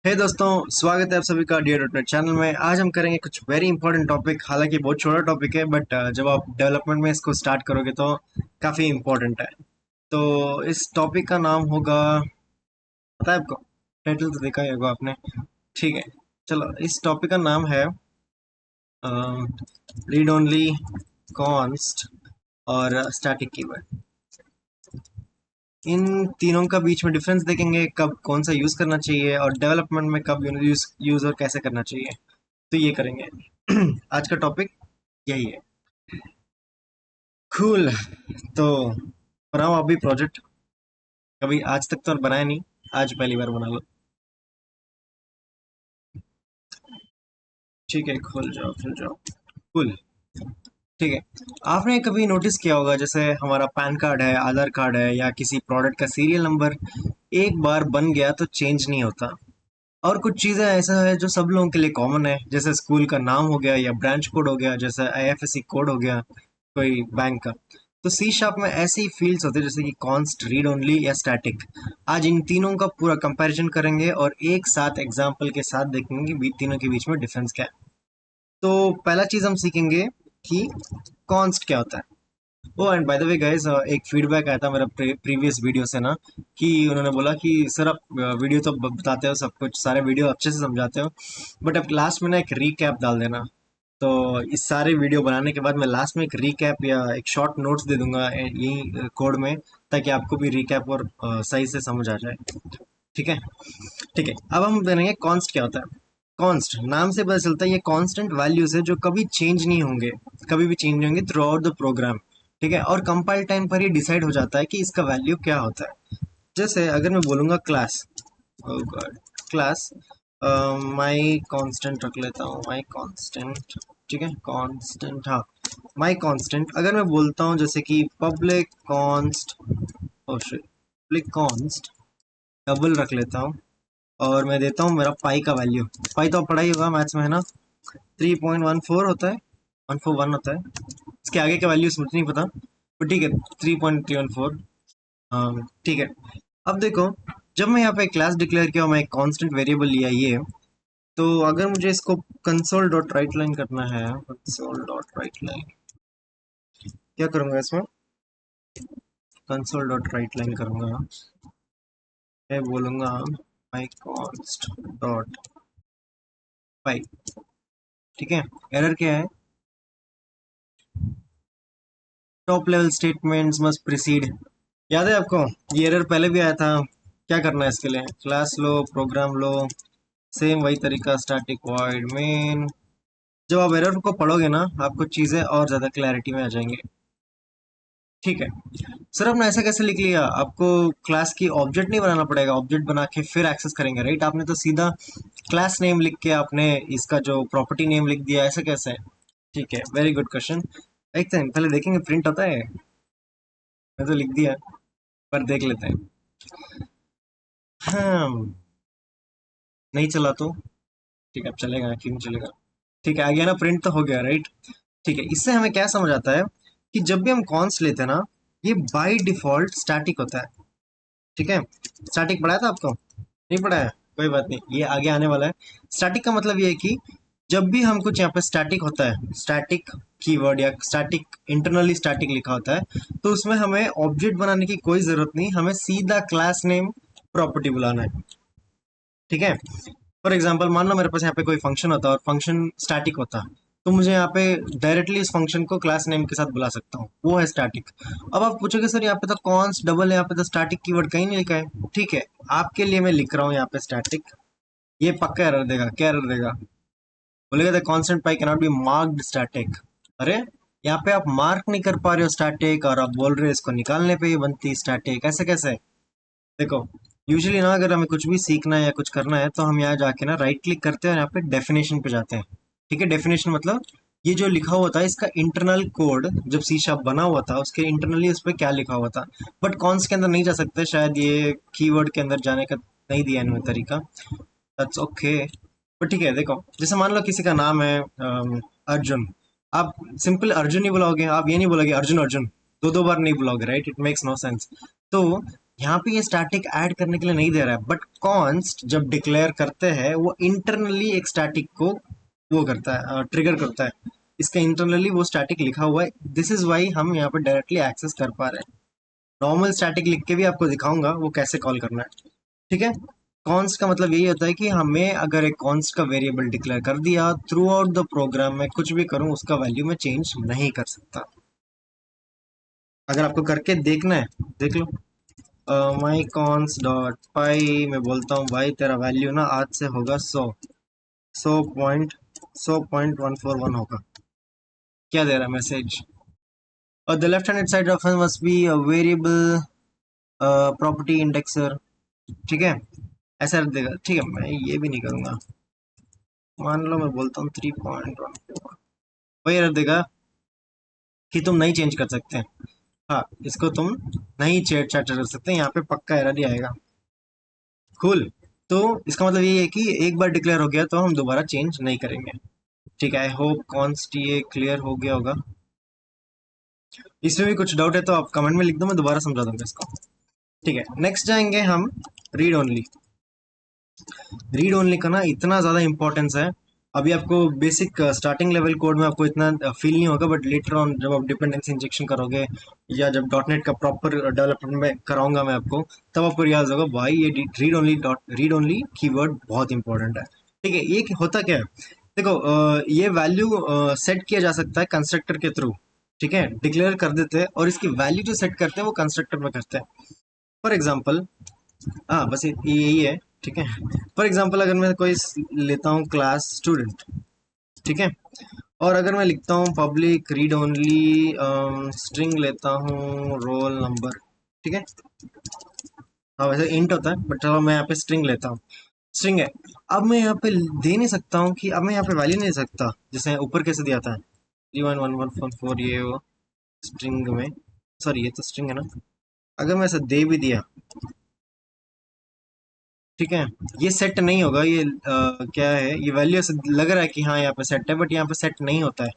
हे दोस्तों, स्वागत है आप सभी का डियर डॉट नेट चैनल में। आज हम करेंगे कुछ वेरी इंपॉर्टेंट टॉपिक। हालांकि बहुत छोटा टॉपिक है, बट जब आप डेवलपमेंट में इसको स्टार्ट करोगे तो काफ़ी इंपॉर्टेंट है। तो इस टॉपिक का नाम होगा, पता है आपको? टाइटल तो देखा ही होगा आपने। ठीक है, चलो, इस टॉपिक का नाम है रीड ओनली, कॉन्स्ट और स्टैटिक कीवर्ड। इन तीनों का बीच में डिफरेंस देखेंगे, कब कौन सा यूज़ करना चाहिए और डेवलपमेंट में कब यूज़ और कैसे करना चाहिए। तो ये करेंगे। आज का टॉपिक यही है। कूल। तो बनाओ आप भी प्रोजेक्ट। कभी आज तक तो बनाया नहीं, आज पहली बार बना लो। ठीक है, खुल जाओ खुल जाओ। कूल। ठीक है। आपने कभी नोटिस किया होगा, जैसे हमारा पैन कार्ड है, आधार कार्ड है, या किसी प्रोडक्ट का सीरियल नंबर एक बार बन गया तो चेंज नहीं होता। और कुछ चीज़ें ऐसा है जो सब लोगों के लिए कॉमन है, जैसे स्कूल का नाम हो गया या ब्रांच कोड हो गया, जैसे आईएफएससी कोड हो गया कोई बैंक का। तो सी शार्प में ऐसे ही फील्ड्स होते हैं, जैसे कि कॉन्स्ट, रीड ओनली या स्टैटिक। आज इन तीनों का पूरा कंपैरिजन करेंगे और एक साथ एग्जांपल के साथ देखेंगे कि तीनों के बीच में डिफरेंस क्या है। तो पहला चीज हम सीखेंगे कि कॉन्स्ट क्या होता है। Oh and by the way guys, एक फीडबैक आया था मेरा प्रीवियस वीडियो से ना, कि उन्होंने बोला कि सर आप वीडियो तो बताते हो, सब कुछ सारे वीडियो अच्छे से समझाते हो, बट अब लास्ट में ना एक रीकैप डाल देना। तो इस सारे वीडियो बनाने के बाद मैं लास्ट में एक रीकैप या एक शॉर्ट नोट्स दे दूंगा यही कोड में, ताकि आपको भी रीकैप और सही से समझ आ जाए। ठीक है। ठीक है, अब हम देखेंगे कॉन्स्ट क्या होता है। कॉन्स्ट नाम से पता चलता है ये कांस्टेंट वैल्यूज है जो कभी चेंज नहीं होंगे, कभी भी चेंज नहीं होंगे थ्रू आउट द प्रोग्राम। ठीक है, और कंपाइल टाइम पर ही डिसाइड हो जाता है कि इसका वैल्यू क्या होता है। जैसे अगर मैं बोलूंगा क्लास, ओ गॉड, क्लास, माई कांस्टेंट रख लेता हूँ, माई कांस्टेंट। ठीक है, कांस्टेंट, हाँ, माई कांस्टेंट। अगर मैं बोलता हूँ जैसे कि public const, oh shit, public const double रख लेता हूँ, और मैं देता हूँ मेरा पाई का वैल्यू। पाई तो आप पढ़ा ही होगा मैथ्स में, है ना? 3.14 होता है, 141 होता है। इसके आगे का वैल्यूज मुझे नहीं पता, तो ठीक है, 3.314। हाँ ठीक है। अब देखो, जब मैं यहाँ पे क्लास डिक्लेयर किया और मैं एक कांस्टेंट वेरिएबल लिया ये, तो अगर मुझे इसको कंसोल डॉट राइट लाइन करना है, कंसोल डॉट राइट लाइन, क्या करूंगा इसमें? कंसोल डॉट राइट लाइन करूंगा, मैं बोलूंगा माई कॉन्स्ट डॉट पाई। ठीक है, एरर क्या है? Top level statements must preceded. याद है आपको? ये एरर पहले भी आया था। क्या करना है इसके लिए? क्लास लो, प्रोग्राम लो, सेम वही तरीका, स्टैटिक वॉइड मेन। जब आप एरर को पढ़ोगे ना, आपको चीजें और ज्यादा क्लैरिटी में आ जाएंगे। ठीक है। सर आपने ऐसा कैसे लिख लिया? आपको क्लास की ऑब्जेक्ट नहीं बनाना पड़ेगा, ऑब्जेक्ट बना के फिर एक्सेस करेंगे, राइट? आपने तो सीधा क्लास नेम लिख के आपने इसका जो प्रॉपर्टी नेम लिख दिया, ऐसा कैसे है? ठीक है, वेरी गुड क्वेश्चन। एक सेकंड पहले देखेंगे प्रिंट होता है। मैं तो लिख दिया, पर देख लेते हैं। हाँ, नहीं चला तो ठीक है, अब चलेगा, क्यों नहीं चलेगा? ठीक है, आ गया ना, प्रिंट तो हो गया, राइट? ठीक है, इससे हमें क्या समझ आता है कि जब भी हम कॉन्स लेते हैं ना, ये बाय डिफॉल्ट स्टैटिक होता है। ठीक है, स्टैटिक पढ़ाया था आपको? नहीं पढ़ाया? कोई बात नहीं, ये आगे आने वाला है। स्टैटिक का मतलब ये है कि जब भी हम कुछ यहाँ पे स्टैटिक होता है, स्टैटिक कीवर्ड या स्टैटिक, इंटरनली स्टैटिक लिखा होता है, तो उसमें हमें ऑब्जेक्ट बनाने की कोई जरूरत नहीं, हमें सीधा क्लास नेम प्रॉपर्टी बुलाना है। ठीक है, फॉर एग्जाम्पल मान लो मेरे पास यहाँ पे कोई फंक्शन होता है और फंक्शन स्टैटिक होता, तो मुझे यहाँ पे डायरेक्टली इस फंक्शन को क्लास नेम के साथ बुला सकता हूँ, वो है स्टैटिक। अब आप पूछोगे सर यहाँ पे तो कॉन्स डबल है, यहाँ पे तो स्टैटिक कीवर्ड कहीं नहीं लिखा है। ठीक है, आपके लिए मैं लिख रहा हूँ यहाँ पे स्टैटिक। ये पक्का एरर देगा, क्या एरर देगा? बोलेगा the constant pi cannot be marked static. अरे, यहाँ पे आप मार्क नहीं कर पा रहे हो स्टैटिक, और आप बोल रहे हो इसको निकालने पे ही बनती स्टैटिक, ऐसे कैसे? देखो, यूजुअली ना अगर हमें कुछ भी सीखना है या कुछ करना है, तो हम यहाँ जाके ना राइट क्लिक करते हैं और यहाँ पे डेफिनेशन पे जाते हैं। ठीक है, डेफिनेशन मतलब ये जो लिखा हुआ था इसका इंटरनल कोड, जब सी शार्प बना हुआ था उसके इंटरनली उस पर क्या लिखा हुआ था। बट कॉन्स के अंदर नहीं जा सकते, शायद ये कीवर्ड के अंदर जाने का नहीं दिया इन्होंने तरीका। That's okay. पर ठीक है, देखो, जैसे मान लो किसी का नाम है अर्जुन। आप सिंपल अर्जुन ही बुलाओगे, आप ये नहीं बोलोगे अर्जुन अर्जुन, दो दो बार नहीं बुलाओगे, right? It makes no sense. तो यहाँ पे ये स्टैटिक ऐड करने के लिए नहीं दे रहा है, बट कॉन्स्ट जब डिक्लेयर करते हैं वो इंटरनली एक स्टैटिक को वो करता है, ट्रिगर करता है। इसका इंटरनली वो स्टैटिक लिखा हुआ है, दिस इज वाई हम यहाँ पे डायरेक्टली एक्सेस कर पा रहे हैं। नॉर्मल स्टैटिक लिख के भी आपको दिखाऊंगा वो कैसे कॉल करना है। ठीक है, कॉन्स्ट का मतलब यही होता है कि हमें अगर एक कॉन्स्ट का वेरिएबल डिक्लेयर कर दिया, थ्रू आउट द प्रोग्राम में कुछ भी करूं उसका वैल्यू में चेंज नहीं कर सकता। अगर आपको करके देखना है देख लो। माई कॉन्स डॉट पाई मैं बोलता हूँ भाई तेरा वैल्यू ना आज से होगा 100.141 होगा। क्या दे रहा है मैसेज? और the left hand side of must be a variable property indexer. ठीक है, ऐसा रख देगा। ठीक है, मैं ये भी नहीं करूंगा। मान लो मैं बोलता हूँ 3.14, वही रख देगा कि तुम नहीं चेंज कर सकते। हाँ, इसको तुम नहीं छेड़छाड़ कर सकते, यहाँ पे पक्का एरर ही आएगा। कूल। तो इसका मतलब ये है कि एक बार डिक्लेयर हो गया तो हम दोबारा चेंज नहीं करेंगे। ठीक है, आई होप कॉन्स्ट ये क्लियर हो गया होगा। इसमें भी कुछ डाउट है तो आप कमेंट में लिख दो, मैं दोबारा समझा दूंगा इसको। ठीक है, नेक्स्ट जाएंगे हम रीड ओनली। रीड ओनली का ना इतना ज़्यादा इंपॉर्टेंस है। अभी आपको बेसिक स्टार्टिंग लेवल कोड में आपको इतना फील नहीं होगा, बट लेटर ऑन जब आप डिपेंडेंसी इंजेक्शन करोगे या जब डॉट नेट का प्रॉपर डेवलपमेंट में कराऊंगा मैं आपको, तब आपको रियाज होगा भाई ये रीड ओनली कीवर्ड बहुत इंपॉर्टेंट है। ठीक है, ये होता क्या है? देखो, ये वैल्यू सेट किया जा सकता है कंस्ट्रक्टर के थ्रू। ठीक है, डिक्लेयर कर देते हैं और इसकी वैल्यू जो सेट करते हैं वो कंस्ट्रक्टर में करते हैं। फॉर एग्जाम्पल, हाँ बस यही है। ठीक है, फॉर एग्जाम्पल अगर मैं कोई लेता हूँ क्लास स्टूडेंट। ठीक है, और अगर मैं लिखता हूँ पब्लिक रीड ओनली स्ट्रिंग लेता हूँ रोल नंबर। ठीक है, हाँ वैसे इंट होता है बट चलो मैं यहाँ पे स्ट्रिंग लेता हूँ। स्ट्रिंग है। अब मैं यहाँ पे दे नहीं सकता हूँ कि अब मैं यहाँ पे वैल्यू नहीं दे सकता जैसे ऊपर कैसे दिया था 31114 ये वो स्ट्रिंग में। सॉरी, ये तो स्ट्रिंग है ना। अगर मैं ऐसा दे भी दिया, ठीक है, ये सेट नहीं होगा। ये क्या है, ये वैल्यू ऐसे लग रहा है कि हाँ यहाँ पे सेट है, बट यहाँ पे सेट नहीं होता है।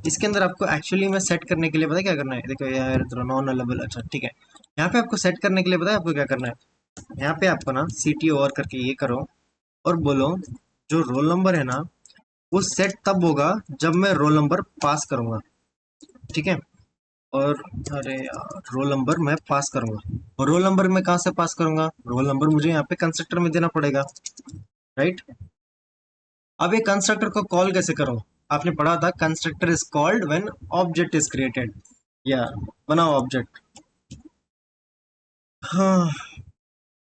इसके अंदर आपको एक्चुअली में सेट करने के लिए पता है क्या करना है? देखो यार नॉन अवेलेबल, अच्छा ठीक है। यहाँ पे आपको सेट करने के लिए पता है आपको क्या करना है? यहाँ पे आपको ना CT ओवर करके ये करो और बोलो जो रोल नंबर है ना वो सेट तब होगा जब मैं रोल नंबर पास करूंगा। ठीक है, और अरे यार रोल नंबर मैं पास करूंगा, और रोल नंबर मैं कहाँ से पास करूंगा? रोल नंबर मुझे यहाँ पे कंस्ट्रक्टर में देना पड़ेगा, राइट? अब ये कंस्ट्रक्टर को कॉल कैसे करो? आपने पढ़ा था constructor is called when object is created. या बनाओ ऑब्जेक्ट। हाँ,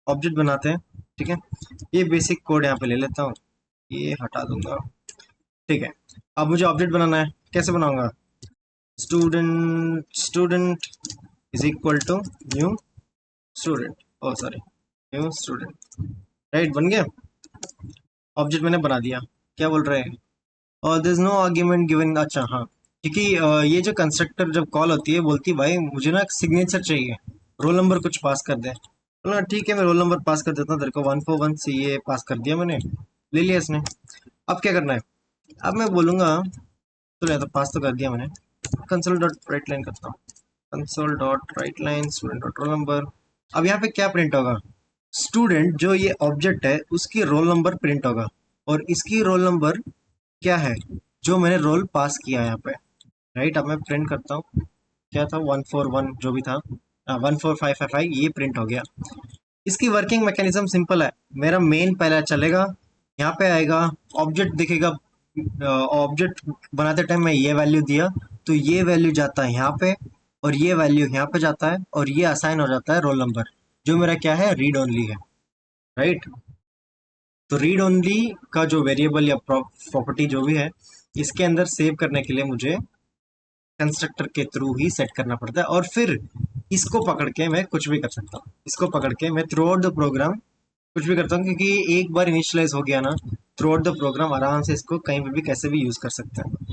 ऑब्जेक्ट बनाते हैं। ठीक है, ये बेसिक कोड यहाँ पे ले लेता हूँ, ये हटा दूंगा। ठीक है, अब मुझे ऑब्जेक्ट बनाना है, कैसे बनाऊंगा? Student is equal to new student, oh sorry new student. Right, बन गया ऑब्जेक्ट, मैंने बना दिया। क्या बोल रहे हैं? और दिस नो आर्ग्यूमेंट गिवन। अच्छा हाँ, क्योंकि ये जो कंस्ट्रक्टर जब कॉल होती है बोलती है भाई मुझे ना सिग्नेचर चाहिए, रोल नंबर कुछ पास कर दे। बोला ठीक है मैं रोल नंबर पास कर देता हूँ तेरे को, 141 से ये पास कर दिया मैंने, ले लिया इसने। अब क्या करना है? अब मैं बोलूंगा तो पास तो कर दिया मैंने, कंसोल डॉट राइट लाइन करता हूँ, console dot right line student dot roll number. अब यहाँ पे क्या प्रिंट होगा? स्टूडेंट जो ये ऑब्जेक्ट है उसकी रोल नंबर प्रिंट होगा, और इसकी रोल नंबर क्या है? जो मैंने रोल पास किया है यहाँ पे। राइट, अब मैं प्रिंट करता हूँ, क्या था 141 जो भी था, 14555 ये प्रिंट हो गया। इसकी वर्किंग मैकेनिज्म सिंपल है। मेरा मेन पहला चलेगा, यहाँ पे आएगा, ऑब्जेक्ट दिखेगा। ऑब्जेक्ट बनाते टाइम मैं ये वैल्यू दिया तो ये वैल्यू जाता है यहाँ पे, और ये वैल्यू यहाँ पे जाता है, और ये असाइन हो जाता है रोल नंबर, जो मेरा क्या है, रीड ओनली है। राइट, तो रीड ओनली का जो वेरिएबल या प्रॉपर्टी जो भी है, इसके अंदर सेव करने के लिए मुझे कंस्ट्रक्टर के थ्रू ही सेट करना पड़ता है, और फिर इसको पकड़ के मैं कुछ भी कर सकता हूँ। इसको पकड़ के मैं थ्रू आउट द प्रोग्राम कुछ भी करता हूँ, क्योंकि एक बार इनिशियलाइज हो गया ना, थ्रू आउट द प्रोग्राम आराम से इसको कहीं पे भी कैसे भी यूज कर सकते हैं।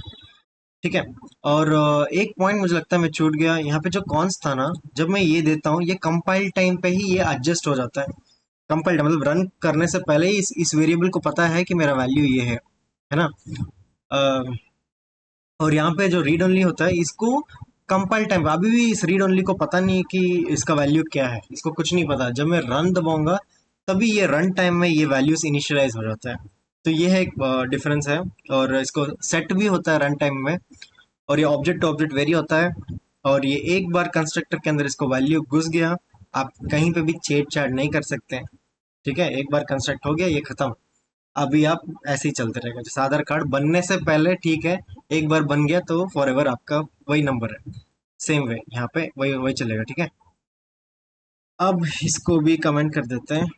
ठीक है, और एक पॉइंट मुझे लगता है मैं छूट गया यहाँ पे, जो कॉन्स था ना, जब मैं ये देता हूँ ये कंपाइल टाइम पे ही ये एडजस्ट हो जाता है। कंपाइल मतलब रन करने से पहले ही इस वेरिएबल को पता है कि मेरा वैल्यू ये है ना? अ, और यहाँ पे जो रीड ओनली होता है इसको कंपाइल टाइम अभी भी इस रीड ओनली को पता नहीं कि इसका वैल्यू क्या है, इसको कुछ नहीं पता। जब मैं रन दबाऊंगा तभी ये रन टाइम में ये वैल्यूज इनिशियलाइज हो जाता है। तो ये है एक डिफरेंस है। और इसको सेट भी होता है रन टाइम में, और ये ऑब्जेक्ट टू ऑब्जेक्ट वेरी होता है। और ये एक बार कंस्ट्रक्टर के अंदर इसको वैल्यू घुस गया, आप कहीं पे भी छेड़छाड़ नहीं कर सकते। ठीक है, एक बार कंस्ट्रक्ट हो गया ये खत्म। अभी आप ऐसे ही चलते रहेगा, जैसे आधार कार्ड बनने से पहले ठीक है, एक बार बन गया तो फॉर एवर आपका वही नंबर है। सेम वे यहाँ पे वही वही चलेगा। ठीक है, अब इसको भी कमेंट कर देते हैं।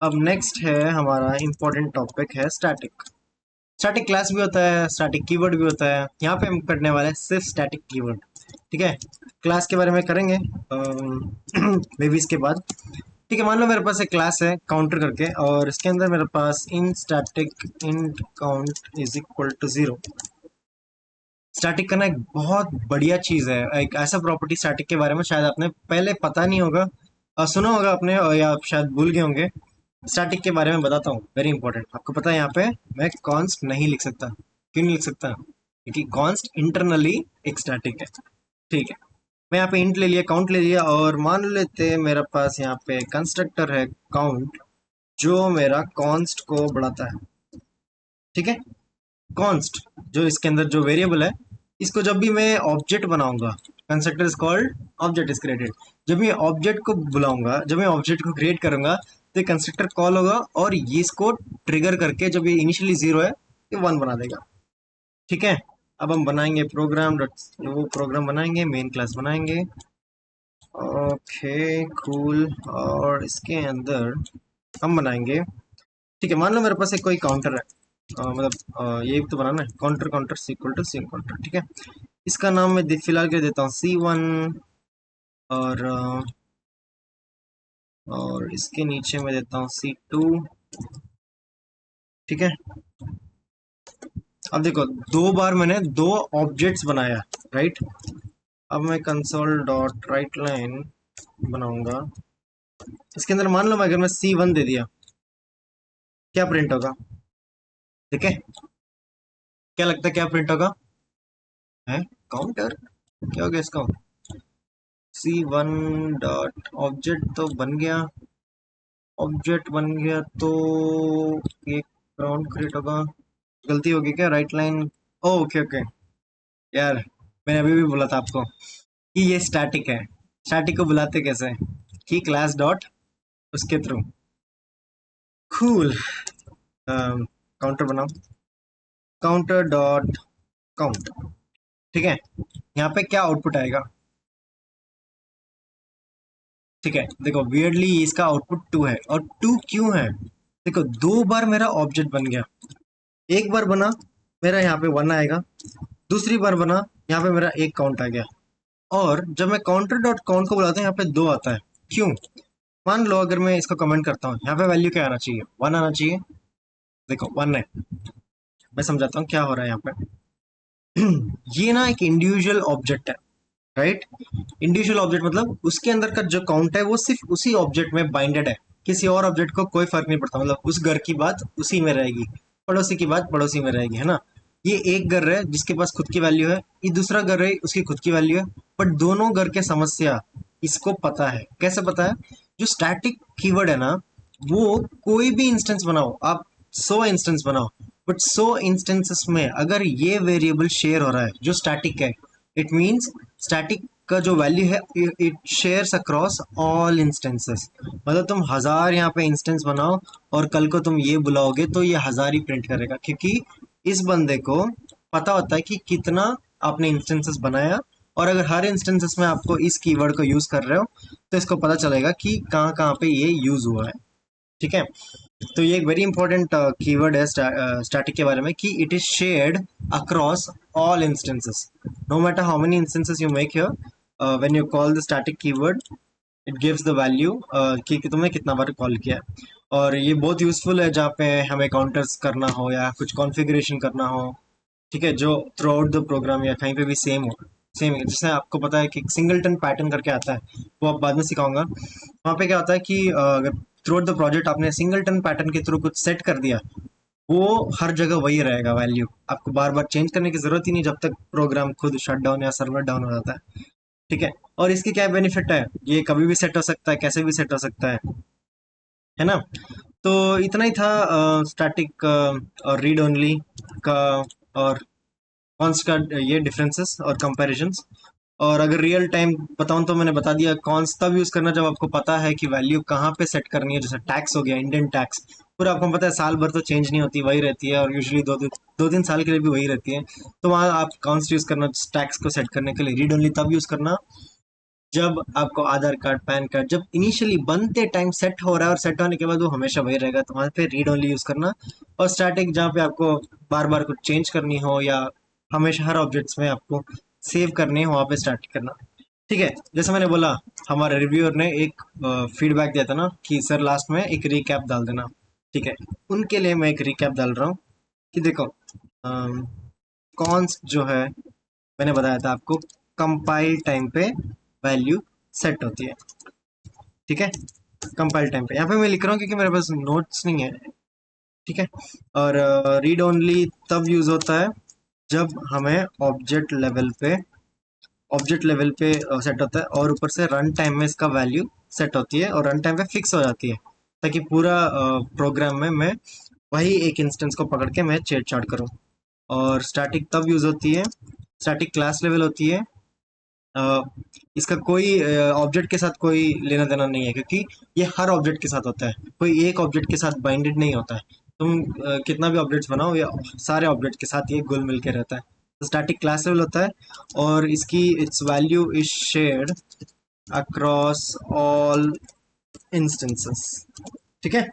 अब नेक्स्ट है हमारा इम्पोर्टेंट टॉपिक है स्टैटिक। स्टैटिक क्लास भी होता है, स्टैटिक कीवर्ड भी होता है। यहाँ पे हम करने वाले हैं सिर्फ स्टैटिक कीवर्ड। ठीक है, क्लास के बारे में करेंगे मे बी इसके बाद। ठीक है, मान लो मेरे पास एक क्लास है काउंटर करके, और इसके अंदर मेरे पास इन static int count is equal to 0। Static करना एक बहुत बढ़िया चीज़ है। एक ऐसा प्रॉपर्टी स्टैटिक के बारे में शायद आपने पहले पता नहीं होगा, और सुना होगा आपने, और या आप शायद भूल गए होंगे। स्टैटिक के बारे में बताता हूँ, वेरी इंपॉर्टेंट। आपको पता है यहाँ पे मैं कॉन्स्ट नहीं लिख सकता। क्यों नहीं लिख सकता? क्योंकि कॉन्स्ट इंटरनली एक स्टैटिक है। ठीक है, मैं यहाँ पे इंट ले लिया, काउंट ले लिया, और मान लेते मेरे पास यहाँ पे कंस्ट्रक्टर है काउंट, जो मेरा कॉन्स्ट को बढ़ाता है। ठीक है, कॉन्स्ट जो इसके अंदर जो वेरिएबल है, इसको जब भी मैं ऑब्जेक्ट बनाऊंगा, constructor is called object is created. जब मैं ऑब्जेक्ट को बुलाऊंगा, जब मैं ऑब्जेक्ट को क्रिएट करूंगा, तो कंस्ट्रक्टर कॉल होगा, और ये इसको ट्रिगर करके जब ये इनिशियली 0 है, ये 1 बना देगा। ठीक है, अब हम बनाएंगे प्रोग्राम डॉट, वो प्रोग्राम बनाएंगे, मेन क्लास बनाएंगे। ओके कूल, और इसके अंदर हम बनाएंगे। ठीक है, मान लो मेरे पास एक कोई काउंटर है, मतलब ये तो बनाना है, counter counter c equal to c counter. ठीक है, इसका नाम मैं फिलहाल कर देता हूँ C1, और और इसके नीचे मैं देता हूँ C2। ठीक है, अब देखो दो बार मैंने दो ऑब्जेक्ट्स बनाया, राइट। अब मैं कंसोल डॉट राइट लाइन बनाऊंगा, इसके अंदर मान लो मैं अगर मैं C1 दे दिया, क्या प्रिंट होगा? ठीक है, क्या लगता है क्या प्रिंट होगा? है काउंटर, क्या हो गया इसका? C1 डॉट ऑब्जेक्ट तो बन गया, ऑब्जेक्ट बन गया तो एक ग्राउंड क्रिएट होगा। गलती होगी क्या? राइट लाइन, ओके ओके, यार मैंने अभी भी बोला था आपको कि ये स्टैटिक है। स्टैटिक को बुलाते कैसे? कि क्लास डॉट उसके थ्रू। कूल, काउंटर बनाओ, काउंटर डॉट काउंट। ठीक है, यहाँ पे क्या आउटपुट आएगा? ठीक है, देखो वियर्डली इसका आउटपुट 2 है, और 2 क्यों है? देखो दो बार मेरा ऑब्जेक्ट बन गया, एक बार बना मेरा यहाँ पे 1 आएगा, दूसरी बार बना यहाँ पे मेरा एक काउंट आ गया, और जब मैं काउंटर डॉट काउंट को बुलाता हूँ यहाँ पे 2 आता है। क्यों? मान लो अगर मैं इसको कमेंट करता हूँ, यहाँ पे वैल्यू क्या आना चाहिए? 1 आना चाहिए। देखो 1 है। मैं समझाता हूँ क्या हो रहा है यहाँ पे। ये ना एक इंडिविजुअल ऑब्जेक्ट है, राइट। इंडिविजुअल ऑब्जेक्ट मतलब उसके अंदर का जो काउंट है वो सिर्फ उसी ऑब्जेक्ट में बाइंडेड है, किसी और ऑब्जेक्ट को कोई फर्क नहीं पड़ता। मतलब उस घर की बात उसी में रहेगी, पड़ोसी की बात पड़ोसी में रहेगी, है ना। ये एक घर है जिसके पास खुद की वैल्यू है, ये दूसरा घर है उसकी खुद की वैल्यू है, बट दोनों घर के समस्या इसको पता है। कैसे पता है? जो स्टैटिक कीवर्ड है ना, वो कोई भी इंस्टेंस बनाओ आप, 100 इंस्टेंस बनाओ, बट 100 इंस्टेंसेस में अगर ये वेरिएबल शेयर हो रहा है जो स्टैटिक है, इट मीन्स स्टैटिक का जो वैल्यू है it shares across all instances. मतलब तुम 1000 यहाँ पे इंस्टेंस बनाओ, और कल को तुम ये बुलाओगे तो ये 1000 ही प्रिंट करेगा, क्योंकि इस बंदे को पता होता है कि कितना आपने इंस्टेंसेस बनाया, और अगर हर इंस्टेंसेस में आपको इस कीवर्ड को यूज कर रहे हो, तो इसको पता चलेगा कि कहाँ कहाँ पे ये यूज हुआ है। ठीक है, तो ये एक वेरी इंपॉर्टेंट कीवर्ड है स्टैटिक के बारे में, कि it is shared across all instances, no matter how many instances you make here, when you call the static keyword, it gives the value कि तुमने कितना बार कॉल किया है। और ये बहुत यूजफुल है जहाँ पे हमें काउंटर्स करना हो या कुछ कॉन्फ़िगरेशन करना हो। ठीक है, जो थ्रू आउट द प्रोग्राम या कहीं पे भी सेम हो। सेम है, जैसे आपको पता है कि सिंगलटन पैटर्न करके आता है, वो आप बाद में सिखाऊंगा। वहाँ पे क्या होता है कि अगर थ्रू आउट द प्रोजेक्ट आपने सिंगलटन पैटर्न के थ्रू कुछ सेट कर दिया, वो हर जगह वही रहेगा वैल्यू, आपको बार बार चेंज करने की जरूरत ही नहीं जब तक प्रोग्राम खुद शट डाउन या सर्वर डाउन हो जाता है। ठीक है। और इसकी क्या बेनिफिट है, ये कभी भी सेट हो सकता है, कैसे भी सेट हो सकता है ना। तो इतना ही था स्टैटिक और रीड ओनली का और कॉन्स का ये डिफरेंसेस और कंपैरिजंस। और अगर रियल टाइम बताऊं तो मैंने बता दिया कॉन्स तब यूज करना जब आपको पता है कि वैल्यू कहाँ पे सेट करनी है। जैसे टैक्स हो गया, इंडियन टैक्स, पूरा आपको पता है साल भर तो चेंज नहीं होती, वही रहती है, और यूजुअली दो तीन साल के लिए भी वही रहती है। तो वहाँ आप कॉन्स यूज करना टैक्स को सेट करने के लिए, रीड ओनली तब यूज करना जब आपको आधार कार्ड पैन कार्ड जब इनिशियली बनते टाइम सेट हो रहा है, और सेट होने के बाद वो हमेशा वही रहेगा, तो वहां पे रीड ओनली यूज करना। और स्टैटिक जहाँ पे आपको बार बार कुछ चेंज करनी हो या हमेशा हर ऑब्जेक्ट्स में आपको सेव करने हो, वहाँ पे स्टार्ट करना। ठीक है। जैसे मैंने बोला, हमारे रिव्यूअर ने एक फीडबैक दिया था ना कि सर लास्ट में एक रिकैप डाल देना। ठीक है। उनके लिए मैं एक रिकैप डाल रहा हूँ कि देखो, कॉन्स जो है मैंने बताया था आपको, कंपाइल टाइम पे वैल्यू सेट होती है। ठीक है। कंपाइल टाइम पे यहाँ पे मैं लिख रहा हूँ क्योंकि मेरे पास नोट्स नहीं है। ठीक है। और रीड ओनली तब यूज होता है जब हमें ऑब्जेक्ट लेवल पे सेट होता है, और ऊपर से रन टाइम में इसका वैल्यू सेट होती है और रन टाइम पे फिक्स हो जाती है, ताकि पूरा प्रोग्राम में मैं वही एक इंस्टेंस को पकड़ के मैं छेड़छाड़ करूँ। और स्टैटिक तब यूज होती है, स्टैटिक क्लास लेवल होती है। अ, इसका कोई ऑब्जेक्ट के साथ कोई लेना देना नहीं है, क्योंकि ये हर ऑब्जेक्ट के साथ होता है, कोई एक ऑब्जेक्ट के साथ बाइंडेड नहीं होता है। तुम कितना भी ऑब्जेक्ट्स बनाओ, ये सारे ऑब्जेक्ट के साथ ये घुल मिल के रहता है। तो स्टैटिक क्लास लेवल होता है, और इसकी it's value is shared across all instances. ठीक है।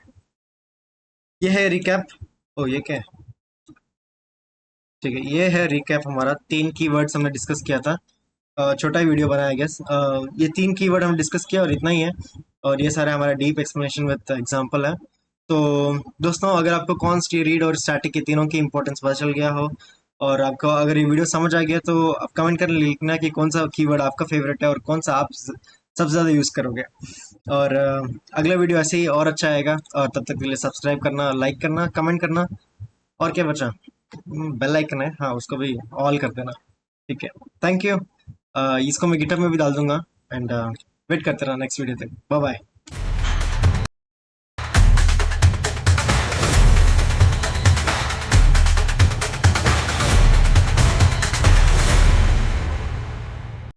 ये है रिकैप। ओ ये क्या है। ठीक है, ये है रिकैप हमारा, 3 कीवर्ड्स हमने डिस्कस किया था। छोटा ही वीडियो बनाया गैस। ये 3 कीवर्ड हम डिस्कस किया और इतना ही है। और ये सारा हमारा डीप एक्सप्लेनेशन विद एग्जांपल है। तो दोस्तों, अगर आपको कॉन्स्ट, रीड और स्टैटिक के तीनों की इंपॉर्टेंस पता चल गया हो, और आपको अगर ये वीडियो समझ आ गया, तो आप कमेंट कर लिखना कि कौन सा कीवर्ड आपका फेवरेट है और कौन सा आप सबसे ज़्यादा यूज़ करोगे। और अगला वीडियो ऐसे ही और अच्छा आएगा, और तब तक के लिए सब्सक्राइब करना, लाइक करना, कमेंट करना। और क्या बचा, बेल आइकन है, हाँ उसको भी ऑल कर देना। ठीक है। Thank you. इसको मैं गिटर में भी डाल दूंगा। एंड वेट करते रहना नेक्स्ट वीडियो तक। Bye bye.